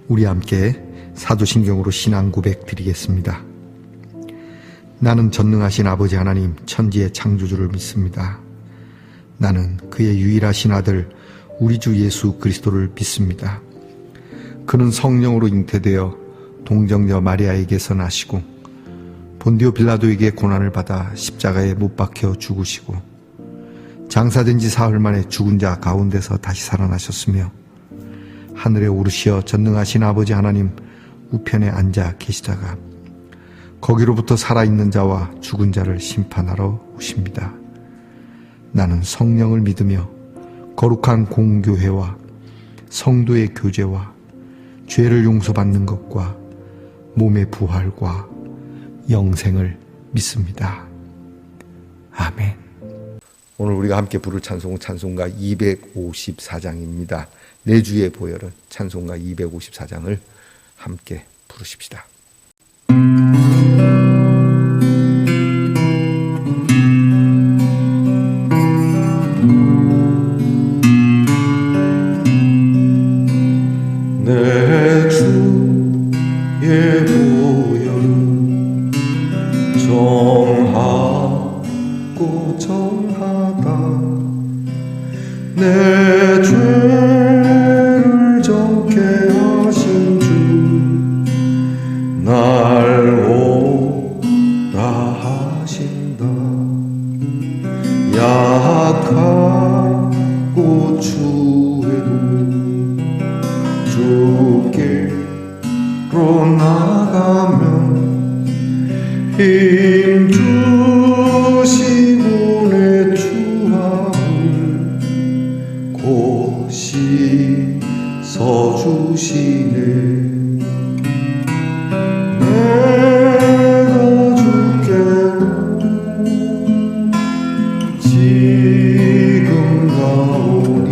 우리 함께 사도신경으로 신앙 고백 드리겠습니다. 나는 전능하신 아버지 하나님 천지의 창조주를 믿습니다. 나는 그의 유일하신 아들 우리 주 예수 그리스도를 믿습니다. 그는 성령으로 잉태되어 동정녀 마리아에게서 나시고 본디오 빌라도에게 고난을 받아 십자가에 못 박혀 죽으시고 장사된 지 사흘 만에 죽은 자 가운데서 다시 살아나셨으며 하늘에 오르시어 전능하신 아버지 하나님 우편에 앉아 계시다가 거기로부터 살아있는 자와 죽은 자를 심판하러 오십니다. 나는 성령을 믿으며 거룩한 공교회와 성도의 교제와 죄를 용서받는 것과 몸의 부활과 영생을 믿습니다. 아멘. 오늘 우리가 함께 부를 찬송은 찬송가 254장입니다. 내 주의 보혈은 찬송가 254장을 함께 부르십시다. 내 주의 보혈은 정하고 정하다. 내 죄를 정케 하신 주 날 오라 하신다. 약하고 추해도 주께로 나가면 힘 주시고 내 주함을 곧 씻어주시네. 내가 주께로 지금 가오니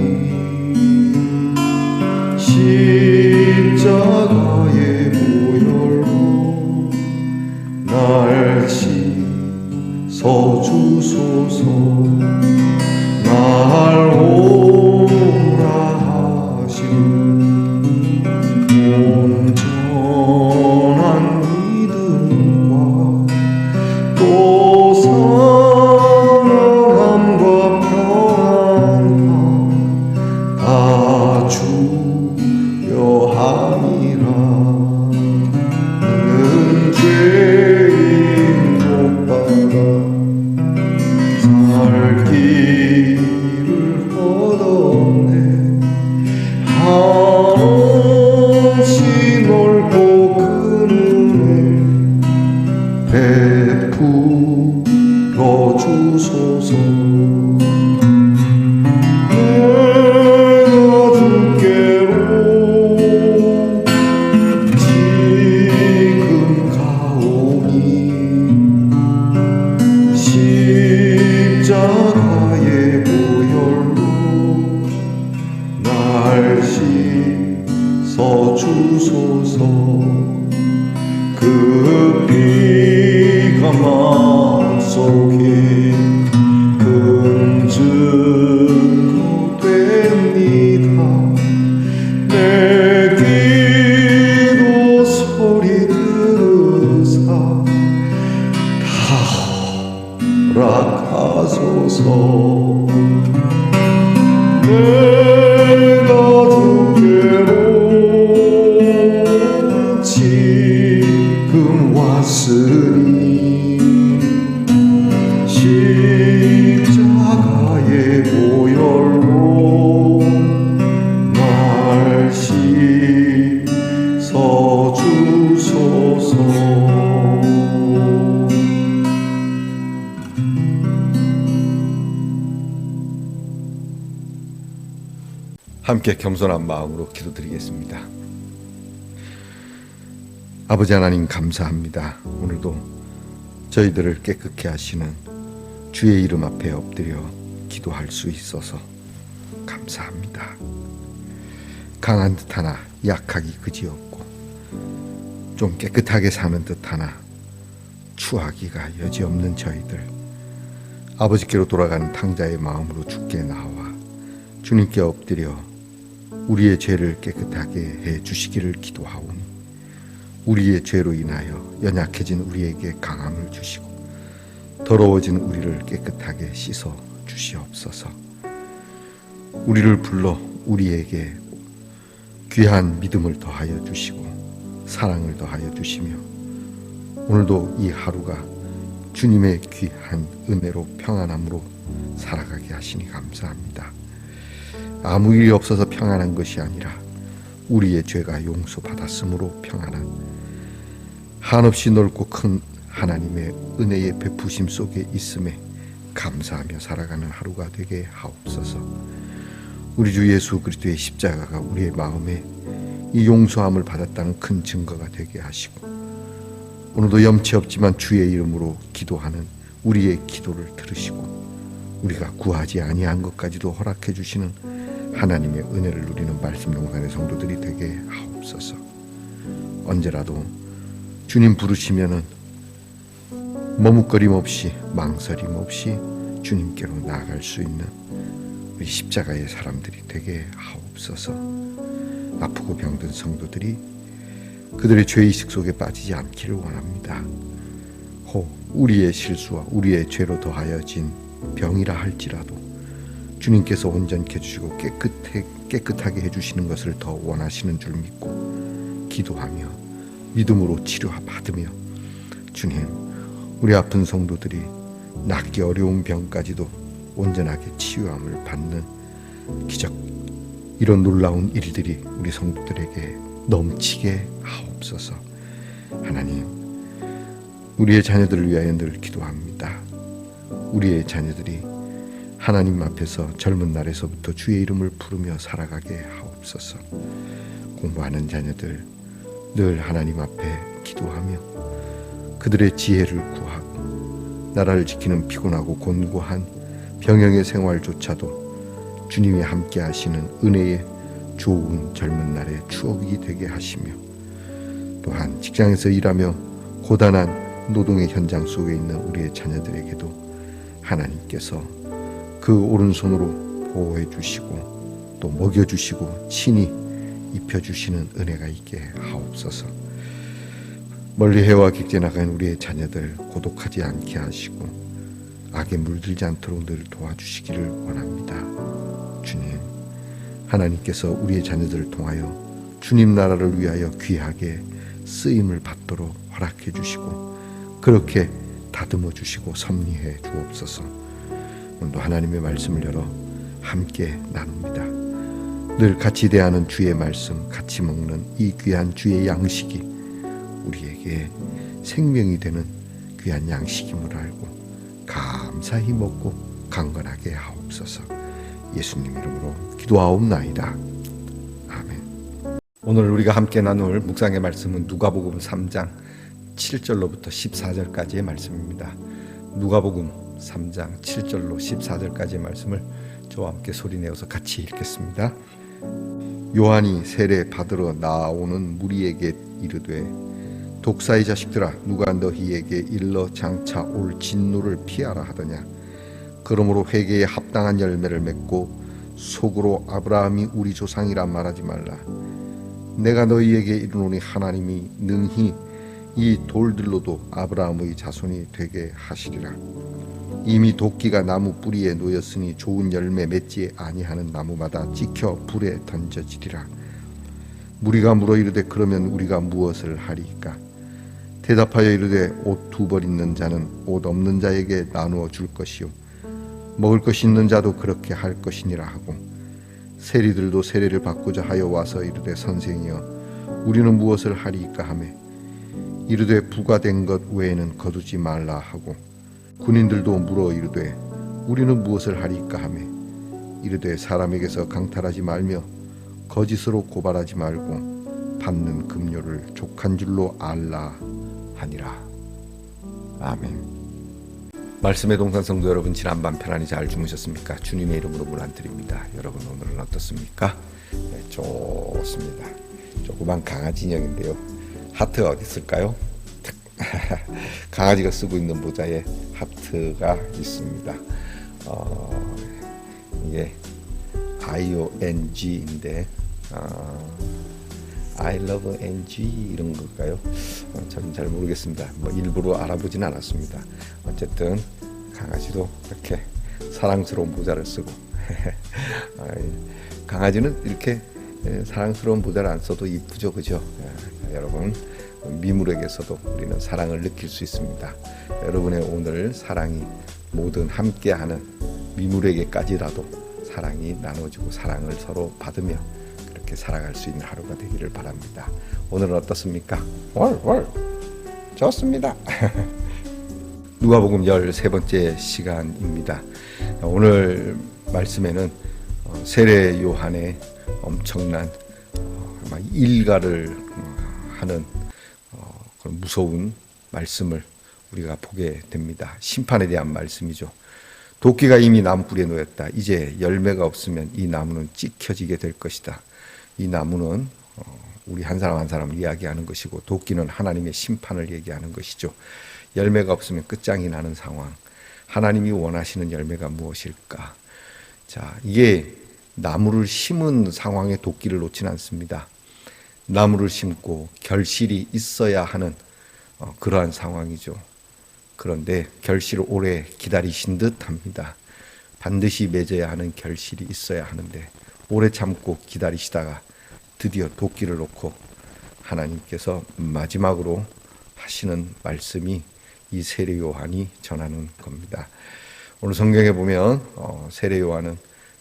십자가의 보혈로 날 씻어주소서. 날 오라 하시는 온전한 믿음과 또 사랑함과 평안함 다 주여 함이라. 는 죄인 못받아 살 길을 얻었네. 한없이 넓고 큰 은혜 베풀어 주소서. 내가 주께로 지금 가오니 십자가의 보혈로 날 씻어주소서. 그 피가 마음속에 큰 증거 됩니다. 내 기도 소리 들으사 다 허락하소서. 내가 주께로 지금 왔으니 십자가의 보혈로 날 씻어주소서. 함께 겸손한 마음으로 기도드리겠습니다. 아버지 하나님 감사합니다. 오늘도 저희들을 깨끗게 하시는 주의 이름 앞에 엎드려 기도할 수 있어서 감사합니다. 강한 듯 하나 약하기 그지없고 좀 깨끗하게 사는 듯 하나 추하기가 여지없는 저희들, 아버지께로 돌아가는 탕자의 마음으로 주께 나와 주님께 엎드려 우리의 죄를 깨끗하게 해 주시기를 기도하오니 우리의 죄로 인하여 연약해진 우리에게 강함을 주시고 더러워진 우리를 깨끗하게 씻어 주시옵소서. 우리를 불러 우리에게 귀한 믿음을 더하여 주시고 사랑을 더하여 주시며 오늘도 이 하루가 주님의 귀한 은혜로 평안함으로 살아가게 하시니 감사합니다. 아무 일이 없어서 평안한 것이 아니라 우리의 죄가 용서받았으므로 평안한 한없이 넓고 큰 하나님의 은혜의 베푸심 속에 있음에 감사하며 살아가는 하루가 되게 하옵소서. 우리 주 예수 그리스도의 십자가가 우리의 마음에 이 용서함을 받았다는 큰 증거가 되게 하시고 오늘도 염치 없지만 주의 이름으로 기도하는 우리의 기도를 들으시고 우리가 구하지 아니한 것까지도 허락해 주시는 하나님의 은혜를 누리는 말씀동산의 성도들이 되게 하옵소서. 언제라도 주님 부르시면은 머뭇거림 없이 망설임 없이 주님께로 나아갈 수 있는 우리 십자가의 사람들이 되게 하옵소서. 아프고 병든 성도들이 그들의 죄의식 속에 빠지지 않기를 원합니다. 혹 우리의 실수와 우리의 죄로 더하여진 병이라 할지라도 주님께서 온전케 해주시고 깨끗하게 해주시는 것을 더 원하시는 줄 믿고 기도하며 믿음으로 치료받으며 주님 우리 아픈 성도들이 낫기 어려운 병까지도 온전하게 치유함을 받는 기적 이런 놀라운 일들이 우리 성도들에게 넘치게 하옵소서. 하나님 우리의 자녀들을 위하여 늘 기도합니다. 우리의 자녀들이 하나님 앞에서 젊은 날에서부터 주의 이름을 부르며 살아가게 하옵소서. 공부하는 자녀들 늘 하나님 앞에 기도하며 그들의 지혜를 구하고 나라를 지키는 피곤하고 곤고한 병영의 생활조차도 주님이 함께 하시는 은혜의 좋은 젊은 날의 추억이 되게 하시며 또한 직장에서 일하며 고단한 노동의 현장 속에 있는 우리의 자녀들에게도 하나님께서 그 오른손으로 보호해 주시고 또 먹여 주시고 친히 입혀 주시는 은혜가 있게 하옵소서. 멀리 해와 객지에 나간 우리의 자녀들 고독하지 않게 하시고 악에 물들지 않도록 늘 도와주시기를 원합니다. 주님 하나님께서 우리의 자녀들을 통하여 주님 나라를 위하여 귀하게 쓰임을 받도록 허락해 주시고 그렇게 다듬어 주시고 섭리해 주옵소서. 오늘도 하나님의 말씀을 열어 함께 나눕니다. 늘 같이 대하는 주의 말씀, 같이 먹는 이 귀한 주의 양식이 우리에게 생명이 되는 귀한 양식임을 알고 감사히 먹고 강건하게 하옵소서. 예수님 이름으로 기도하옵나이다. 아멘. 오늘 우리가 함께 나눌 묵상의 말씀은 누가복음 3장 7절로부터 14절까지의 말씀입니다. 누가복음 3장 7절로 14절까지의 말씀을 저와 함께 소리내어서 같이 읽겠습니다. 요한이 세례 받으러 나오는 무리에게 이르되 독사의 자식들아 누가 너희에게 일러 장차 올 진노를 피하라 하더냐. 그러므로 회개에 합당한 열매를 맺고 속으로 아브라함이 우리 조상이라 말하지 말라. 내가 너희에게 이르노니 하나님이 능히 이 돌들로도 아브라함의 자손이 되게 하시리라. 이미 도끼가 나무 뿌리에 놓였으니 좋은 열매 맺지 아니하는 나무마다 찍혀 불에 던져지리라. 무리가 물어 이르되 그러면 우리가 무엇을 하리이까? 대답하여 이르되 옷 두 벌 있는 자는 옷 없는 자에게 나누어 줄 것이요 먹을 것이 있는 자도 그렇게 할 것이니라 하고 세리들도 세례를 받고자 하여 와서 이르되 선생이여 우리는 무엇을 하리이까 하매 이르되 부과된 것 외에는 거두지 말라 하고 군인들도 물어 이르되 우리는 무엇을 하리이까 하매 이르되 사람에게서 강탈하지 말며 거짓으로 고발하지 말고 받는 급료를 족한 줄로 알라 하니라. 아멘. 말씀의 동산 성도 여러분, 지난밤 편안히 잘 주무셨습니까? 주님의 이름으로 문안드립니다. 여러분 오늘은 어떻습니까? 네, 좋습니다. 조그만 강아지 인형인데요. 하트 어디 있을까요? 강아지가 쓰고 있는 모자에 하트가 있습니다. 이게 IONG인데 I love NG 이런 걸까요? 저는 잘 모르겠습니다. 뭐 일부러 알아보진 않았습니다. 어쨌든 강아지도 이렇게 사랑스러운 모자를 쓰고 강아지는 이렇게 사랑스러운 모자를 안 써도 이쁘죠, 그죠? 여러분, 미물에게서도 우리는 사랑을 느낄 수 있습니다. 여러분의 오늘 사랑이 모든 함께하는 미물에게까지라도 사랑이 나눠지고 사랑을 서로 받으며 그렇게 살아갈 수 있는 하루가 되기를 바랍니다. 오늘은 어떻습니까? 좋습니다. 누가복음 13번째 시간입니다. 오늘 말씀에는 세례 요한의 엄청난 일가를 하는 그런 무서운 말씀을 우리가 보게 됩니다. 심판에 대한 말씀이죠. 도끼가 이미 나무 뿌리에 놓였다. 이제 열매가 없으면 이 나무는 찢겨지게 될 것이다. 이 나무는 우리 한 사람 한 사람을 이야기하는 것이고 도끼는 하나님의 심판을 얘기하는 것이죠. 열매가 없으면 끝장이 나는 상황. 하나님이 원하시는 열매가 무엇일까? 자, 이게 나무를 심은 상황에 도끼를 놓지는 않습니다. 나무를 심고 결실이 있어야 하는 그러한 상황이죠. 그런데 결실을 오래 기다리신 듯 합니다. 반드시 맺어야 하는 결실이 있어야 하는데 오래 참고 기다리시다가 드디어 도끼를 놓고 하나님께서 마지막으로 하시는 말씀이 이 세례 요한이 전하는 겁니다. 오늘 성경에 보면 세례 요한은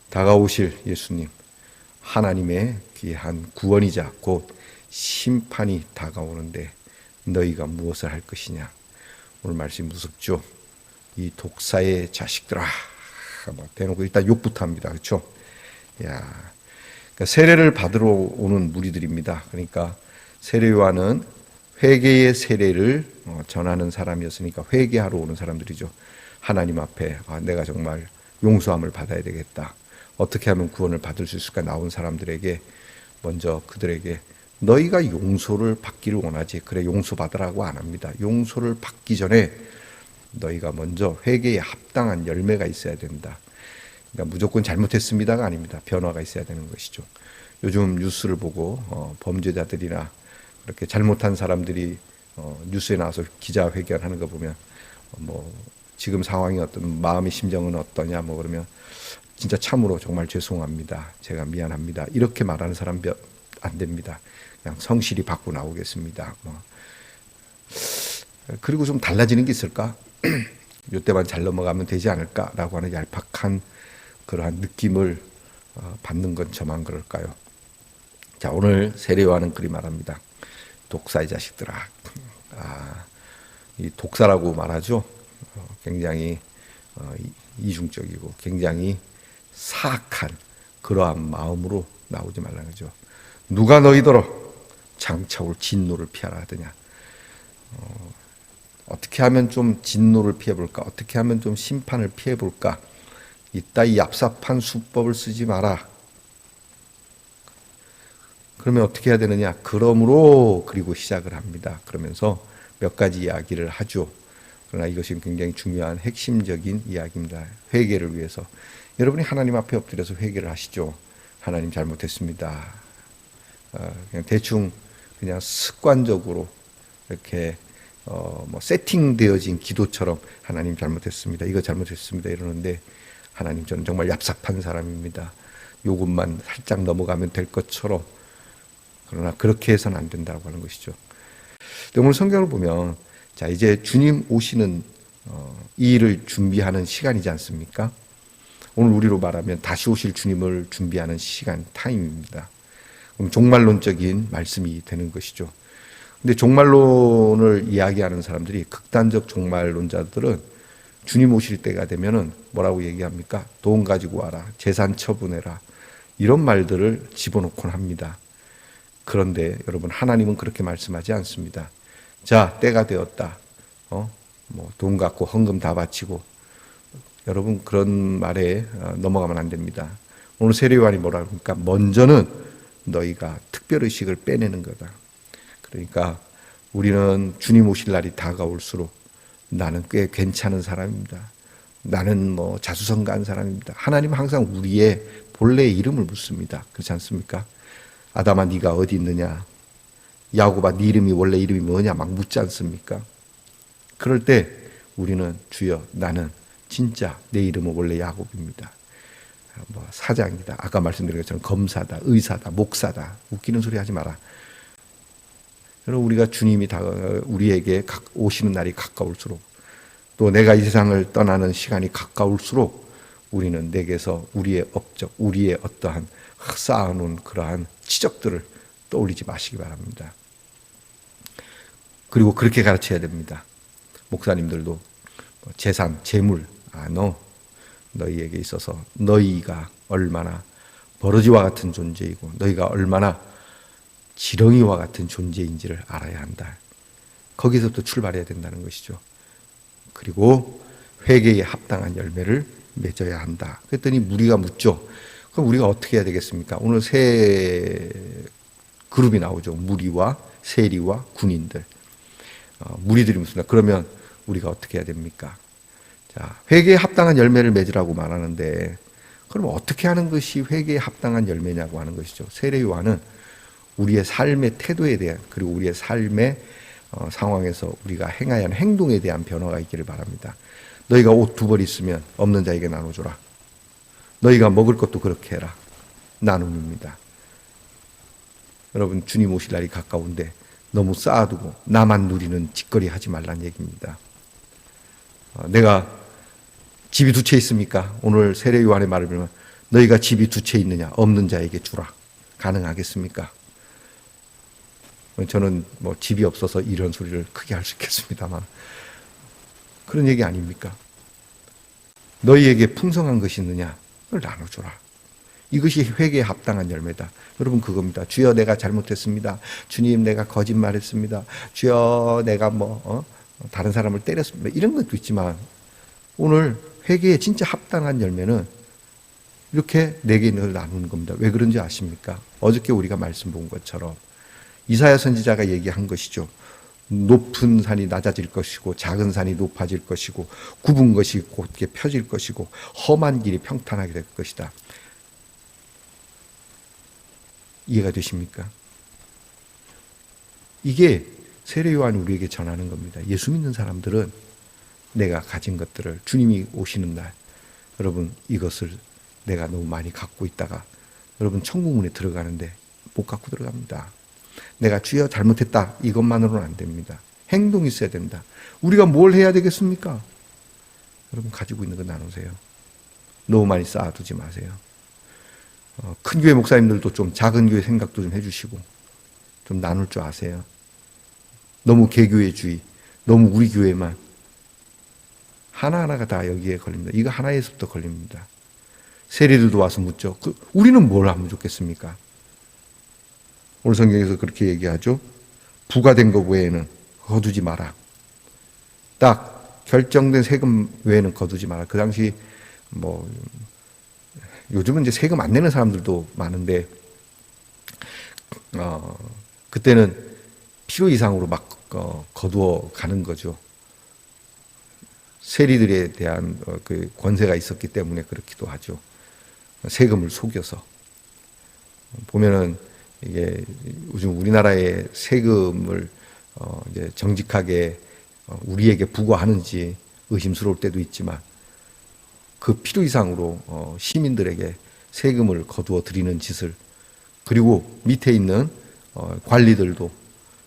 다가오실 예수님, 하나님의 귀한 구원이자 곧 심판이 다가오는데 너희가 무엇을 할 것이냐. 오늘 말씀 무섭죠. 이 독사의 자식들아. 대놓고 일단 욕부터 합니다. 그렇죠? 그러니까 세례를 받으러 오는 무리들입니다. 그러니까 세례 요한은 회개의 세례를 전하는 사람이었으니까 회개하러 오는 사람들이죠. 하나님 앞에 내가 정말 용서함을 받아야 되겠다. 어떻게 하면 구원을 받을 수 있을까 나온 사람들에게 먼저 그들에게 너희가 용서를 받기를 원하지. 그래 용서받으라고 안 합니다. 용서를 받기 전에 너희가 먼저 회개에 합당한 열매가 있어야 된다. 그러니까 무조건 잘못했습니다가 아닙니다. 변화가 있어야 되는 것이죠. 요즘 뉴스를 보고 범죄자들이나 그렇게 잘못한 사람들이 뉴스에 나와서 기자회견하는 거 보면 지금 상황이 어떤 마음의 심정은 어떠냐 그러면 진짜 참으로 정말 죄송합니다. 제가 미안합니다. 이렇게 말하는 사람 안 됩니다. 그냥 성실히 받고 나오겠습니다. 그리고 좀 달라지는 게 있을까? 이때만 잘 넘어가면 되지 않을까라고 하는 얄팍한 그러한 느낌을 받는 건 저만 그럴까요? 자, 오늘 세례 요한은 그리 말합니다. 독사의 자식들아. 이 독사라고 말하죠. 굉장히 이중적이고 굉장히 사악한 그러한 마음으로 나오지 말라는 거죠. 누가 너희더러 장차올 진노를 피하라 하더냐. 어떻게 하면 좀 진노를 피해볼까? 어떻게 하면 좀 심판을 피해볼까? 이따 이 얍삽한 수법을 쓰지 마라. 그러면 어떻게 해야 되느냐? 그리고 시작을 합니다. 그러면서 몇 가지 이야기를 하죠. 그러나 이것이 굉장히 중요한 핵심적인 이야기입니다. 회개를 위해서. 여러분이 하나님 앞에 엎드려서 회개를 하시죠. 하나님 잘못했습니다. 그냥 대충 그냥 습관적으로 이렇게 세팅되어진 기도처럼 하나님 잘못했습니다. 이거 잘못했습니다. 이러는데 하나님 저는 정말 얍삽한 사람입니다. 요것만 살짝 넘어가면 될 것처럼 그러나 그렇게 해서는 안 된다고 하는 것이죠. 근데 오늘 성경을 보면 자 이제 주님 오시는 이 일을 준비하는 시간이지 않습니까? 오늘 우리로 말하면 다시 오실 주님을 준비하는 시간 타임입니다. 그럼 종말론적인 말씀이 되는 것이죠. 근데 종말론을 이야기하는 사람들이 극단적 종말론자들은 주님 오실 때가 되면은 뭐라고 얘기합니까? 돈 가지고 와라, 재산 처분해라 이런 말들을 집어넣곤 합니다. 그런데 여러분 하나님은 그렇게 말씀하지 않습니다. 자 때가 되었다. 돈 갖고 헌금 다 바치고 여러분 그런 말에 넘어가면 안 됩니다. 오늘 세례 요한이 뭐라고 합니까? 먼저는 너희가 특별의식을 빼내는 거다. 그러니까 우리는 주님 오실 날이 다가올수록 나는 꽤 괜찮은 사람입니다. 나는 자수성가한 사람입니다. 하나님은 항상 우리의 본래의 이름을 묻습니다. 그렇지 않습니까? 아담아 네가 어디 있느냐, 야곱아 네 이름이 원래 이름이 뭐냐 막 묻지 않습니까? 그럴 때 우리는 주여 나는 진짜 내 이름은 원래 야곱입니다. 뭐 사장이다, 아까 말씀드린 것처럼 검사다, 의사다, 목사다, 웃기는 소리 하지 마라. 여러분, 우리가 주님이 우리에게 오시는 날이 가까울수록, 또 내가 이 세상을 떠나는 시간이 가까울수록 우리는 내게서 우리의 업적, 우리의 어떠한 쌓아놓은 그러한 치적들을 떠올리지 마시기 바랍니다. 그리고 그렇게 가르쳐야 됩니다. 목사님들도 재산, 재물, 너희에게 있어서 너희가 얼마나 버러지와 같은 존재이고 너희가 얼마나 지렁이와 같은 존재인지를 알아야 한다. 거기서부터 출발해야 된다는 것이죠. 그리고 회개에 합당한 열매를 맺어야 한다. 그랬더니 무리가 묻죠. 그럼 우리가 어떻게 해야 되겠습니까? 오늘 세 그룹이 나오죠. 무리와 세리와 군인들. 무리들이 묻습니다. 그러면 우리가 어떻게 해야 됩니까? 자, 회개에 합당한 열매를 맺으라고 말하는데, 그럼 어떻게 하는 것이 회개에 합당한 열매냐고 하는 것이죠. 세례요한은 우리의 삶의 태도에 대한, 그리고 우리의 삶의 상황에서 우리가 행해야 하는 행동에 대한 변화가 있기를 바랍니다. 너희가 옷 2벌 있으면 없는 자에게 나눠줘라. 너희가 먹을 것도 그렇게 해라. 나눔입니다. 여러분, 주님 오실 날이 가까운데 너무 쌓아두고 나만 누리는 짓거리 하지 말란 얘기입니다. 내가 집이 2채 있습니까? 오늘 세례 요한의 말을 보면 너희가 집이 2채 있느냐? 없는 자에게 주라. 가능하겠습니까? 저는 뭐 집이 없어서 이런 소리를 크게 할 수 있겠습니다만 그런 얘기 아닙니까? 너희에게 풍성한 것이 있느냐? 그걸 나눠줘라. 이것이 회개에 합당한 열매다. 여러분, 그겁니다. 주여 내가 잘못했습니다. 주님 내가 거짓말했습니다. 주여 내가 다른 사람을 때렸습니다. 이런 것도 있지만 오늘 회개에 진짜 합당한 열매는 이렇게 내게 있는 걸 나누는 겁니다. 왜 그런지 아십니까? 어저께 우리가 말씀 본 것처럼 이사야 선지자가 얘기한 것이죠. 높은 산이 낮아질 것이고 작은 산이 높아질 것이고 굽은 것이 곧게 펴질 것이고 험한 길이 평탄하게 될 것이다. 이해가 되십니까? 이게 세례 요한이 우리에게 전하는 겁니다. 예수 믿는 사람들은 내가 가진 것들을 주님이 오시는 날, 여러분 이것을 내가 너무 많이 갖고 있다가 여러분 천국문에 들어가는데 못 갖고 들어갑니다. 내가 주여 잘못했다 이것만으로는 안 됩니다. 행동이 있어야 된다. 우리가 뭘 해야 되겠습니까? 여러분 가지고 있는 거 나누세요. 너무 많이 쌓아두지 마세요. 큰 교회 목사님들도 좀 작은 교회 생각도 좀 해주시고 좀 나눌 줄 아세요. 너무 개교회주의, 너무 우리 교회만 하나하나가 다 여기에 걸립니다. 이거 하나에서부터 걸립니다. 세리들도 와서 묻죠. 우리는 뭘 하면 좋겠습니까? 오늘 성경에서 그렇게 얘기하죠. 부과된 것 외에는 거두지 마라. 딱 결정된 세금 외에는 거두지 마라. 그 당시 요즘은 이제 세금 안 내는 사람들도 많은데 그때는 필요 이상으로 막 거두어 가는 거죠. 세리들에 대한 그 권세가 있었기 때문에 그렇기도 하죠. 세금을 속여서 보면은 이게 요즘 우리나라의 세금을 이제 정직하게 우리에게 부과하는지 의심스러울 때도 있지만 그 필요 이상으로 시민들에게 세금을 거두어 드리는 짓을, 그리고 밑에 있는 관리들도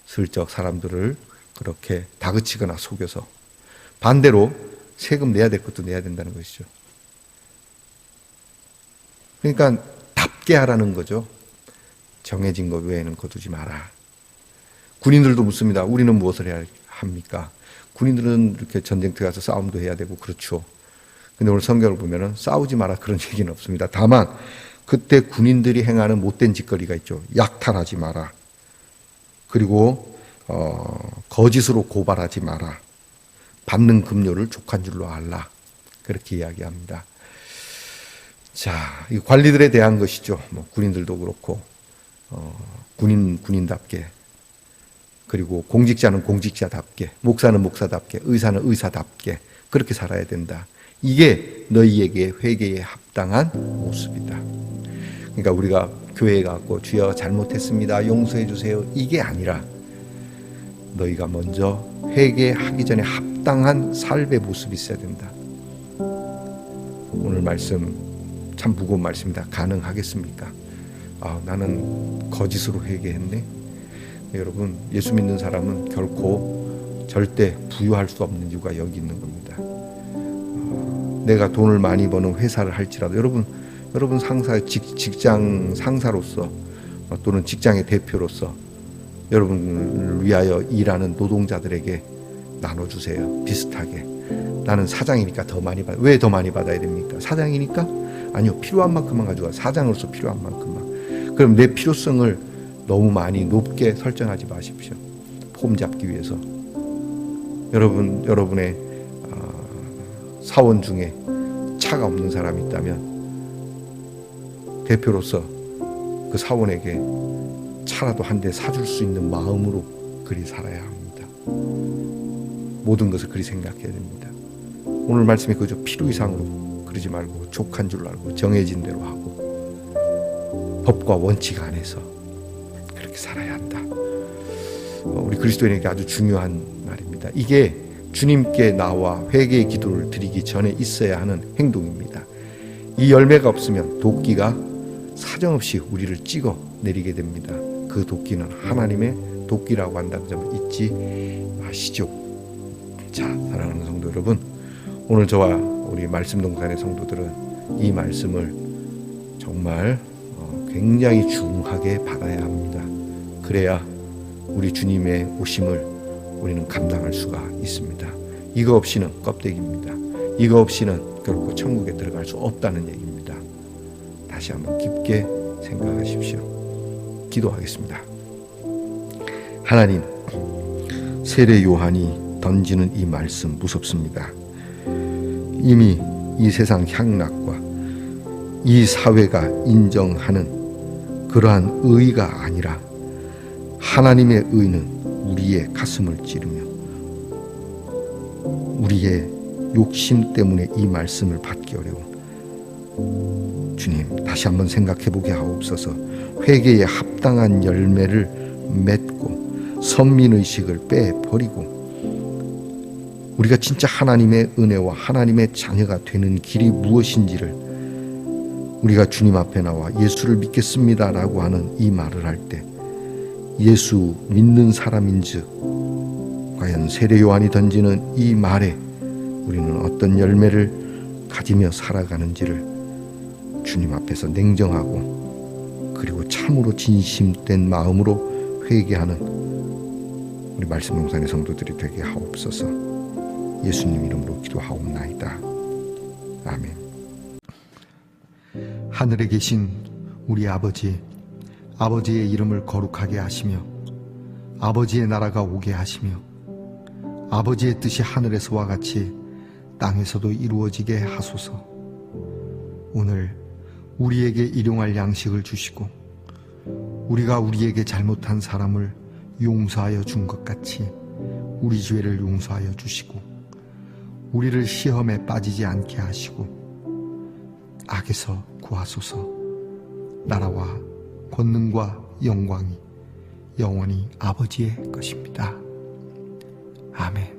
슬쩍 사람들을 그렇게 다그치거나 속여서 반대로 세금 내야 될 것도 내야 된다는 것이죠. 그러니까 답게 하라는 거죠. 정해진 것 외에는 거두지 마라. 군인들도 묻습니다. 우리는 무엇을 해야 합니까? 군인들은 이렇게 전쟁터에 가서 싸움도 해야 되고 그렇죠. 근데 오늘 성경을 보면은 싸우지 마라 그런 얘기는 없습니다. 다만 그때 군인들이 행하는 못된 짓거리가 있죠. 약탈하지 마라. 그리고 거짓으로 고발하지 마라. 받는 급료를 족한 줄로 알라. 그렇게 이야기합니다. 자, 이 관리들에 대한 것이죠. 군인들도 그렇고 군인답게, 그리고 공직자는 공직자답게, 목사는 목사답게, 의사는 의사답게 그렇게 살아야 된다. 이게 너희에게 회개에 합당한 모습이다. 그러니까 우리가 교회에 가고 주여 잘못했습니다, 용서해 주세요, 이게 아니라 너희가 먼저 회개하기 전에 합당한 삶의 모습이 있어야 된다. 오늘 말씀 참 무거운 말씀입니다. 가능하겠습니까? 나는 거짓으로 회개했네. 여러분, 예수 믿는 사람은 결코 절대 부유할 수 없는 이유가 여기 있는 겁니다. 내가 돈을 많이 버는 회사를 할지라도 여러분 상사, 직장 상사로서 또는 직장의 대표로서 여러분을 위하여 일하는 노동자들에게 나눠주세요. 비슷하게. 나는 사장이니까 더 많이 받아. 왜 더 많이 받아야 됩니까? 사장이니까? 아니요, 필요한 만큼만 가져가. 사장으로서 필요한 만큼만. 그럼 내 필요성을 너무 많이 높게 설정하지 마십시오. 폼 잡기 위해서. 여러분의 사원 중에 차가 없는 사람이 있다면 대표로서 그 사원에게 차라도 한 대 사줄 수 있는 마음으로 그리 살아야 합니다. 모든 것을 그리 생각해야 됩니다. 오늘 말씀이 그저 필요 이상으로 그러지 말고 족한 줄 알고 정해진 대로 하고 법과 원칙 안에서 그렇게 살아야 한다. 우리 그리스도인에게 아주 중요한 말입니다. 이게 주님께 나와 회개의 기도를 드리기 전에 있어야 하는 행동입니다. 이 열매가 없으면 도끼가 사정없이 우리를 찍어 내리게 됩니다. 그 도끼는 하나님의 도끼라고 한다는 점을 잊지 마시죠. 자, 사랑하는 성도 여러분, 오늘 저와 우리 말씀 동산의 성도들은 이 말씀을 정말 굉장히 중하게 받아야 합니다. 그래야 우리 주님의 오심을 우리는 감당할 수가 있습니다. 이거 없이는 껍데기입니다. 이거 없이는 결코 천국에 들어갈 수 없다는 얘기입니다. 다시 한번 깊게 생각하십시오. 기도하겠습니다. 하나님, 세례 요한이 던지는 이 말씀 무섭습니다. 이미 이 세상 향락과 이 사회가 인정하는 그러한 의가 아니라 하나님의 의는 우리의 가슴을 찌르며 우리의 욕심 때문에 이 말씀을 받기 어려운 주님, 다시 한번 생각해보게 하옵소서. 회개에 합당한 열매를 맺고 선민의식을 빼버리고 우리가 진짜 하나님의 은혜와 하나님의 자녀가 되는 길이 무엇인지를 우리가 주님 앞에 나와 예수를 믿겠습니다라고 하는 이 말을 할 때 예수 믿는 사람인즉 과연 세례 요한이 던지는 이 말에 우리는 어떤 열매를 가지며 살아가는지를 주님 앞에서 냉정하고 그리고 참으로 진심된 마음으로 회개하는 우리 말씀 동산의 성도들이 되게 하옵소서. 예수님 이름으로 기도하옵나이다. 아멘. 하늘에 계신 우리 아버지, 아버지의 이름을 거룩하게 하시며 아버지의 나라가 오게 하시며 아버지의 뜻이 하늘에서와 같이 땅에서도 이루어지게 하소서. 오늘 우리에게 일용할 양식을 주시고 우리가 우리에게 잘못한 사람을 용서하여 준 것 같이 우리 죄를 용서하여 주시고 우리를 시험에 빠지지 않게 하시고 악에서 구하소서. 나라와 권능과 영광이 영원히 아버지의 것입니다. 아멘.